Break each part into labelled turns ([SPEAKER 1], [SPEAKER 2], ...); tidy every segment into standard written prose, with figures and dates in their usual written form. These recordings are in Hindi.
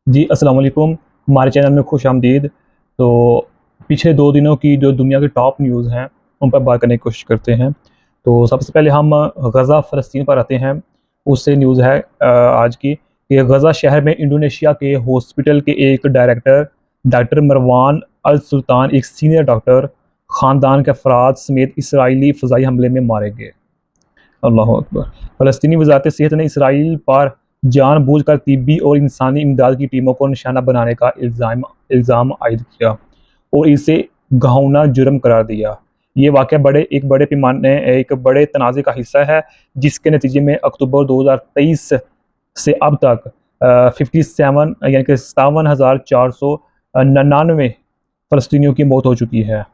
[SPEAKER 1] जी, अस्सलाम वालेकुम। हमारे चैनल में खुश आमदीद। तो पिछले 2 दिनों की जो दुनिया की टॉप न्यूज़ हैं, उन पर बात करने की कोशिश करते हैं। तो सबसे पहले हम गज़ा फ़लस्तीन पर आते हैं। उससे न्यूज़ है आज की कि गज़ा शहर में इंडोनेशिया के हॉस्पिटल के एक डायरेक्टर, डॉक्टर मरवान अल सुल्तान, एक सीनियर डॉक्टर, ख़ानदान के अफ़राद समेत इसराइली फ़ज़ाई हमले में मारे गए। अल्लाहु अकबर। फ़लस्तीनी वज़ारत सेहत ने इसराइल पर जानबूझकर तिब्बी और इंसानी इमदाद की टीमों को निशाना बनाने का इल्ज़ाम आयद किया और इसे घिनौना जुर्म करार दिया। ये वाक़या एक बड़े पैमाने एक बड़े तनाज़े का हिस्सा है, जिसके नतीजे में अक्टूबर 2023 से अब तक 57 यानी कि 57,499 फ़लस्तीनियों की मौत हो चुकी है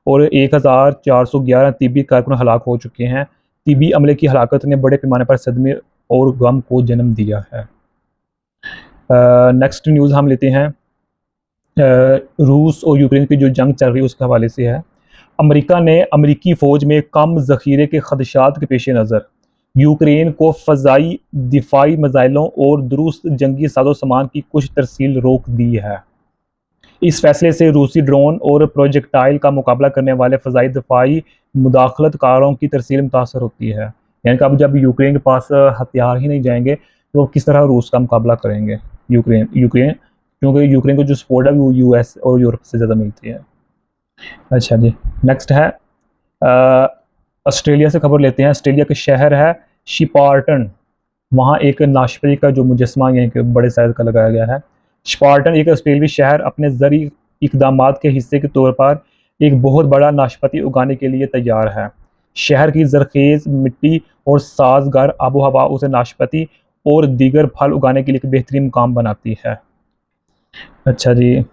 [SPEAKER 1] और 1,411 तिब्बी कारकुन हलाक हो चुके हैं। तिब्बी अमले की हलाकत ने बड़े पैमाने पर सदमे और गम को जन्म दिया है। नेक्स्ट न्यूज़ हम लेते हैं रूस और यूक्रेन की जो जंग चल रही है उसके हवाले से है। अमेरिका ने अमेरिकी फ़ौज में कम ज़ख़ीरे के ख़दशात के पेश नज़र यूक्रेन को फ़ज़ाई दिफ़ाई मिसाइलों और दुरुस्त जंगी साज़ो-सामान की कुछ तरसील रोक दी है। इस फैसले से रूसी ड्रोन और प्रोजेक्टाइल का मुकाबला करने वाले फ़ज़ाई दिफ़ाई मुदाखलतकारों की तरसील मुतासर होती है। यानी कि अब जब यूक्रेन के पास हथियार ही नहीं जाएंगे तो वो किस तरह रूस का मुकाबला करेंगे। यूक्रेन यूक्रेन क्योंकि यूक्रेन को जो सपोर्ट है वो यूएस और यूरोप से ज़्यादा मिलती है। अच्छा जी, नेक्स्ट है ऑस्ट्रेलिया से खबर लेते हैं। ऑस्ट्रेलिया के शहर है शिपार्टन। वहाँ एक नाशपाती का जो मुजस्मा यानी कि बड़े साइज़ का लगाया गया है। शिपार्टन एक ऑस्ट्रेलियावी शहर अपने ज़रूरी इक़दामात के हिस्से के तौर पर एक बहुत बड़ा नाशपाती उगाने के लिए तैयार है। शहर की ज़रख़ेज़ मिट्टी और साज़गार आबो-हवा उसे नाशपाती और दीगर फल उगाने के लिए एक बेहतरीन मुकाम बनाती है। अच्छा जी,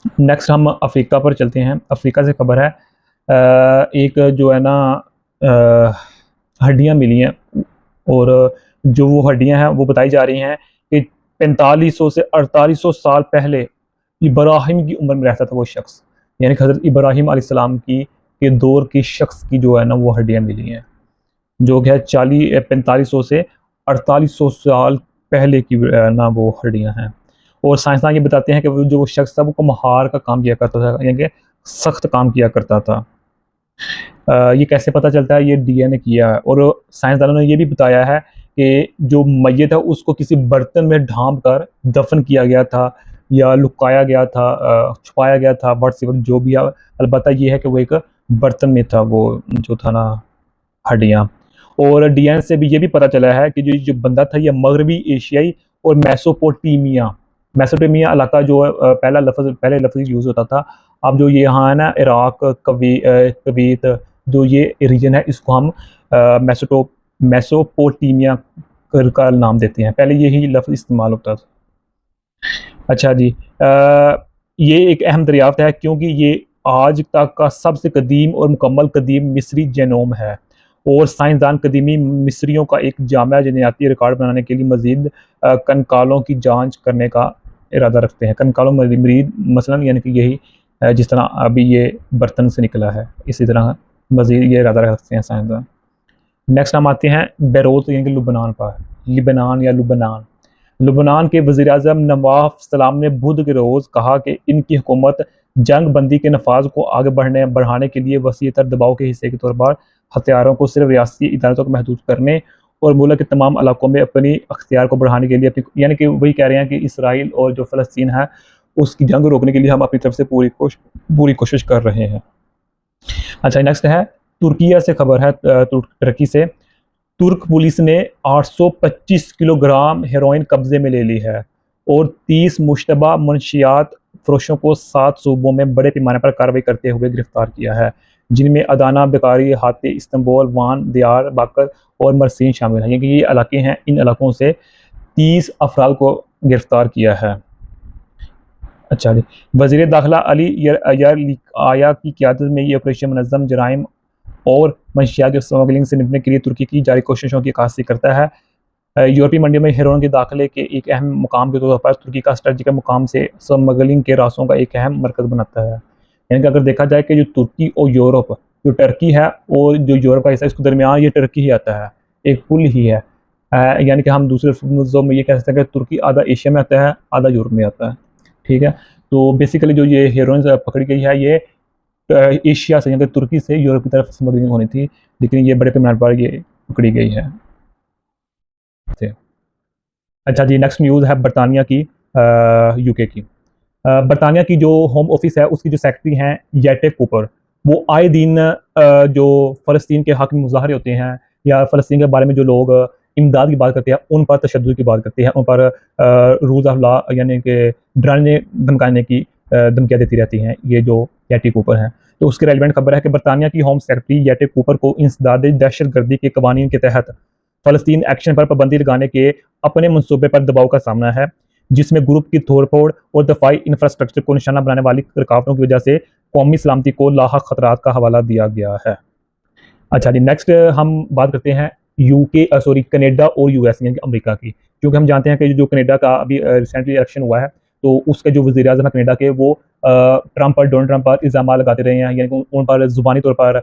[SPEAKER 1] नेक्स्ट हम अफ़्रीका पर चलते हैं। अफ़्रीका से खबर है एक जो है ना हड्डियाँ मिली हैं और जो वो हड्डियाँ हैं वो बताई जा रही हैं कि 4500 से 4800 साल पहले इब्राहिम की उम्र में रहता था वो शख्स। यानी कि हज़रत इब्राहिम अलैहिस्सलाम की के दौर के शख्स की जो है ना वो हड्डियाँ मिली हैं, जो कि है 4500 से 4800 साल पहले की ना वो हड्डियाँ हैं। और साइंसदान ये बताते हैं कि वो जो शख्स था वो कुम्हार का काम किया करता था, यानी कि सख्त काम किया करता था। ये कैसे पता चलता है? ये डीएनए किया है और साइंसदानों ने ये भी बताया है कि जो मैयत है उसको किसी बर्तन में ढाँप कर दफ़न किया गया था या लुकाया गया था, छुपाया गया था, व्हाटएवर जो भी है। अलबत्ता ये है कि वो एक बर्तन में था वो जो था ना हड्डियाँ। और डीएनए से भी ये भी पता चला है कि जो बंदा था ये मगरबी एशियाई और मेसोपोटामिया इलाका जो पहले लफ्ज़ यूज़ होता था। अब जो ये यहाँ है ना इराक, कुवैत जो ये रीजन है इसको हम मेसोपोटामिया कर का नाम देते हैं। पहले यही लफ्ज़ इस्तेमाल होता था। अच्छा जी, ये एक अहम दरियाफ़्त है क्योंकि ये आज तक का सबसे कदीम और मुकम्मल कदीम मिस्री जेनोम है और साइंसदान कदीमी मिस्रियों का एक जामिया जीनयाती रिकॉर्ड बनाने के लिए मज़ीद कंकालों की जाँच करने का इरादा रखते हैं। कंकालों मज़ीद मसलन यानी कि यही जिस तरह अभी ये बर्तन से निकला है, इसी तरह मज़ीद ये इरादा रखते हैं साइंसदान। नेक्स्ट हम आते हैं बेरूत यानी कि लुबनान पर। लिबनान या लुबनान। लुबनान के वज़ीर-ए-आज़म नवाफ सलाम ने बुध के रोज़ कहा कि इनकी हुकूमत जंग बंदी के नफाज को आगे बढ़ाने के लिए वसीअतर दबाव के हिस्से के तौर पर हथियारों को सिर्फ रियासती इदारों तक महदूद करने और मुल्क के तमाम इलाकों में अपनी अख्तियार को बढ़ाने के लिए अपनी यानी कि वही कह रहे हैं कि इसराइल और जो फ़लस्तीन है उसकी जंग रोकने के लिए हम अपनी तरफ से पूरी कोशिश कर रहे हैं। अच्छा, नेक्स्ट है तुर्किया से खबर है। तुर्की से तुर्क पुलिस ने 825 किलोग्राम हेरोइन कब्जे में ले ली है और 30 मुश्तबा मनशियात फरोशों को 7 सूबों में बड़े पैमाने पर कार्रवाई करते हुए गिरफ्तार किया है, जिनमें अदाना, बेकारी, हाते, इस्तांबुल, वान, दियार बाकर और मरसीन शामिल हैं। ये इलाके हैं, इन इलाकों से 30 अफराद को गिरफ्तार किया है। अच्छा जी, वज़ीर दाखिला अली यारलियाया की क़यादत में ये ऑपरेशन मुनज़्ज़म जराइम और मंशियात की स्मगलिंग से निपटने के लिए तुर्की की जारी कोशिशों की अक्कासी करता है। यूरोपीय मंडियों में हेरोइन के दाखिले के एक अहम मुकाम के तौर पर तुर्की का स्ट्रेटजिक मुकाम से स्मगलिंग के रास्तों का एक अहम मरकज़ बनाता है। यानी कि अगर देखा जाए कि जो तुर्की और यूरोप, जो टर्की है और जो यूरोप का हिस्सा है, इसके दरमियान ये टर्की ही आता है, एक पुल ही है। यानी कि हम दूसरे लफ्ज़ों में ये कह सकते हैं कि तुर्की आधा एशिया में आता है, आधा यूरोप में आता है। ठीक है, तो बेसिकली जो ये हेरोइन पकड़ी गई है, ये एशिया से, यानी कि तुर्की से यूरोप की तरफ स्मगलिंग होनी थी, लेकिन ये बड़े पैमाने पर ये पकड़ी गई है। अच्छा जी, नेक्स्ट न्यूज़ है बरतानिया की, यूके की। बरतानिया की जो होम ऑफिस है, उसकी जो सेक्रेटरी हैं येटे कूपर, वो आए दिन जो फ़लस्तीन के हक़ में मुज़ाहरे होते हैं या फ़लस्तीन के बारे में जो लोग इमदाद की बात करते हैं, उन पर तशद्दुद की बात करते हैं, उन पर रूज़ ऑफ लॉ यानी कि डराने धमकाने की धमकियाँ देती रहती हैं, ये जो येटे कूपर हैं। तो उसकी रेलिवेंट खबर है कि बरतानिया की होम सेक्रेटरी येटे कूपर को इंसदाद दहशतगर्दी के कवानीन के तहत फ़लस्तीन एक्शन पर पाबंदी लगाने के अपने मंसूबे पर दबाव का सामना है, जिसमें ग्रुप की तोड़फोड़ और दफाई इंफ्रास्ट्रक्चर को निशाना बनाने वाली रुकावटों की वजह से कौमी सलामती को लाहक खतरात का हवाला दिया गया है। अच्छा जी, नेक्स्ट हम बात करते हैं कनाडा और यूएस यानी कि अमेरिका की, क्योंकि हम जानते हैं कि जो कनाडा का अभी रिसेंटली इलेक्शन हुआ है, तो उसके जो वज़ीर आज़म है कनाडा के, वो डोनाल्ड ट्रंप पर इल्ज़ाम लगाते रहे हैं, यानी कि उन पर ज़ुबानी तौर पर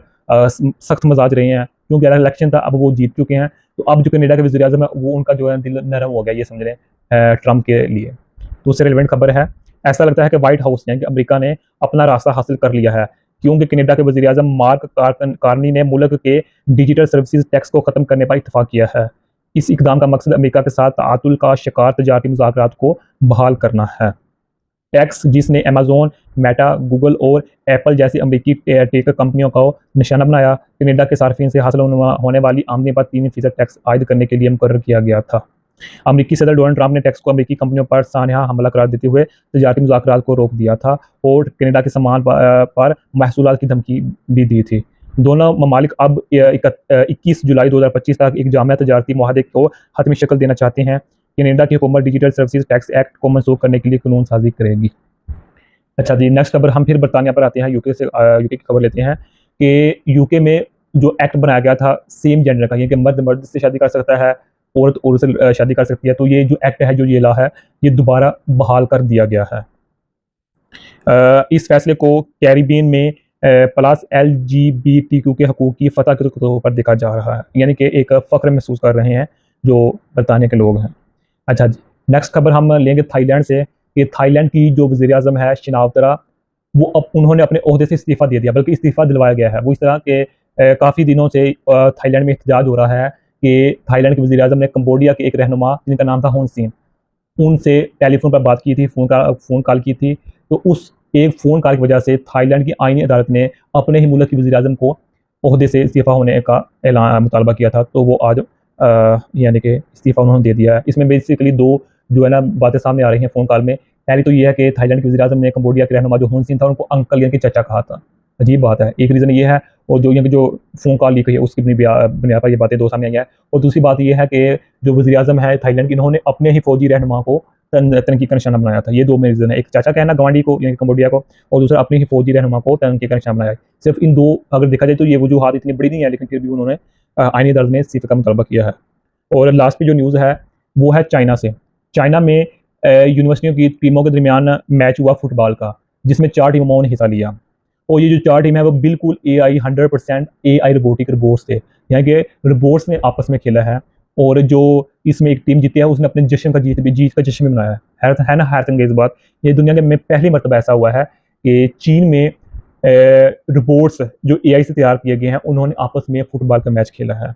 [SPEAKER 1] सख्त मजाज रहे हैं, क्योंकि इलेक्शन था, अब वो जीत चुके हैं। तो अब जो कनाडा के वज़ीर आज़म है, वो उनका जो है दिल नरम हो गया, ये समझ रहे हैं ट्रंप के लिए। तो उससे रिलेवेंट खबर है, ऐसा लगता है कि व्हाइट हाउस यानी कि अमेरिका ने अपना रास्ता हासिल कर लिया है, क्योंकि कनाडा के वज़ीर आज़म मार्क कार्नी ने मुल्क के डिजिटल सर्विसेज टैक्स को ख़त्म करने पर इत्तफाक किया है। इस इकदाम का मकसद अमेरिका के साथ तातुल का शिकार तजारती मुज़ाकरात को बहाल करना है। टैक्स जिसने अमेज़न, मेटा, गूगल और एप्पल जैसी अमेरिकी टेक कंपनियों को निशाना बनाया, कनाडा के सार्फिन से हासिल होने वाली आमदनी पर 3% टैक्स आयद करने के लिए मुकर्रर किया गया था। अमेरिकी सदर डोनाल्ड ट्रंप ने टैक्स को अमेरिकी कंपनियों पर सानहा हमला करार देते हुए तजारती मुज़ाकरात को रोक दिया था और कनाडा के सामान पर महसूलात की धमकी भी दी थी। दोनों ममालिक अब 21 जुलाई 2025 तक एक जामिया तजारती मुआहदे को हतमी शक्ल देना चाहते हैं। कनाडा की हुकूमत डिजिटल सर्विसेज टैक्स एक्ट को मनसूख करने के लिए कानून साजी करेगी। अच्छा जी, नेक्स्ट खबर हम फिर बरतानिया पर आते हैं, यूके से यूके की खबर लेते हैं कि यूके में जो एक्ट बनाया गया था सेम जेंडर का, यानी कि मर्द मर्द से शादी कर सकता है, औरत औरत से शादी कर सकती है, तो ये जो एक्ट है, जो ये लॉ है, ये दोबारा बहाल कर दिया गया है। इस फैसले को कैरिबियन में प्लस LGBTQ के हकूक़ की फ़तह के तौर पर देखा जा रहा है, यानी कि एक फ़ख्र महसूस कर रहे हैं जो बरतानिया के लोग हैं। अच्छा जी, नेक्स्ट खबर हम लेंगे थाईलैंड से, कि थाईलैंड की जो वज़ीर आज़म है शिनावतरा, वो अब उन्होंने अपने ओहदे से इस्तीफ़ा दे दिया, बल्कि इस्तीफ़ा दिलवाया गया है। वो इस तरह के काफ़ी दिनों से थाईलैंड में एहतजाज हो रहा है कि थाईलैंड के वज़ीर आज़म ने कंबोडिया के एक रहनुमा, जिनका नाम था हुन सेन, उनसे टेलीफ़ोन पर बात की थी, फ़ोन कॉल की थी। तो उस एक फ़ोन कॉल की वजह से थाईलैंड की आईनी अदालत ने अपने ही मुल्क के वज़ीर आज़म को ओहदे से इस्तीफ़ा होने का मुतालबा किया था। तो वो आज यानी कि इस्तीफ़ा उन्होंने दे दिया है। इसमें बेसिकली 2 जो है ना बातें सामने आ रही हैं फ़ोन कॉल में। पहली तो ये है कि थाईलैंड के वज़ीर आज़म ने कंबोडिया के रहनुमा जो हुन सेन था, उनको अंकल यानी कि चाचा कहा था। अजीब बात है। एक रीज़न ये है, और जो यहाँ पे जो फ़ोन कॉल लीक हुई है, उसकी बुनियाद पर ये बातें 2 सामने आई हैं। और दूसरी बात ये है कि जो वज़ीर आज़म है थाईलैंड की, इन्होंने अपने ही फ़ौजी रहनुमा को तनकीद का निशाना बनाया था। ये 2 मेन रीज़न है। एक चाचा कहना गवांडी को, यानी कंबोडिया को, और दूसरा अपने ही फ़ौजी रहनुमा को तनकीद का निशाना बनाया। सिर्फ इन 2 अगर देखा जाए तो ये वजूहात इतनी बड़ी नहीं है, लेकिन फिर भी उन्होंने आईनी अदालत में इस्तीफ़े का मुतालबा किया है। और लास्ट पे जो न्यूज़ है, वो है चाइना से। चाइना में यूनिवर्सिटियों की टीमों के दरमियान मैच हुआ फुटबॉल का, जिसमें 4 टीमों ने हिस्सा लिया। और ये जो 4 टीम है, वो बिल्कुल AI 100% AI रोबोटिक रोबोट्स थे, यानी कि रोबोट्स ने आपस में खेला है। और जो इसमें एक टीम जीती है, उसने अपने जश्न का जीत का जश्न भी मनाया है। हैरत है ना, हैरत अंगेज़ बात। ये दुनिया के में पहली मरतबा ऐसा हुआ है कि चीन में रोबोट्स जो AI से तैयार किए गए हैं, उन्होंने आपस में फुटबॉल का मैच खेला है।